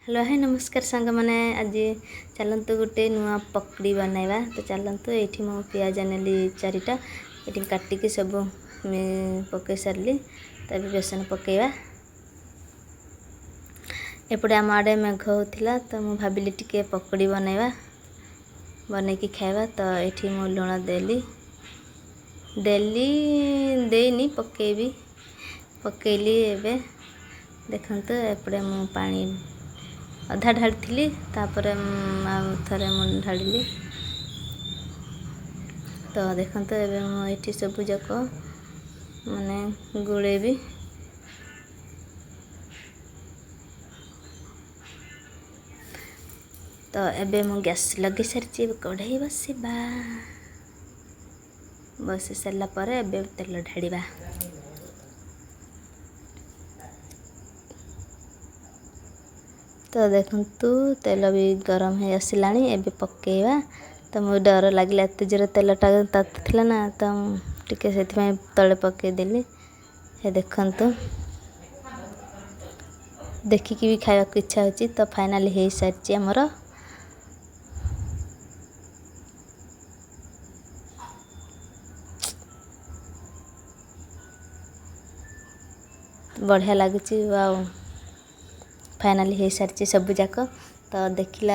hello hi नमस्कार सांग मैंने आज चलतु गोटे नुआ पकड़ी बनैबा तो चलतु ये मो पियाज नेली चारिटा ये काटिकी सब पकई सारे तो बेसन पकईवा एपटे आम आड़े मेघ होता तो मुझे भाविली टिके पकड़ी बनैबा बनैकी खाइबा तो ये मु लुण देली देनी पकेबी पकेली एबे देखंतु एपटे मु पानी अधा ढाड़ी तापर थे मुझे ढाड़ी तो देखते एबे मुझे सब जाक माने गुड़ेबी तो एबे मु गैस लगे सारी कढ़ाई बसी सारा पर एबे तेल ढाड़ा तो देखंतु तेल भी गरम हो आसला एबे पकेवा तो मुझे डर लगे एत जोर तेलटा तातुला ना तो टिके से तले पकईदेली हे देखंतु देखिकी भी खाया इच्छा होची तो फाइनली हो सारी आमर बढ़िया लगुच फाइनली हो सारी सब जाक तो देखला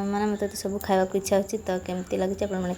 माने मत तो सब खाया इच्छा होची तो केमती लगुच आप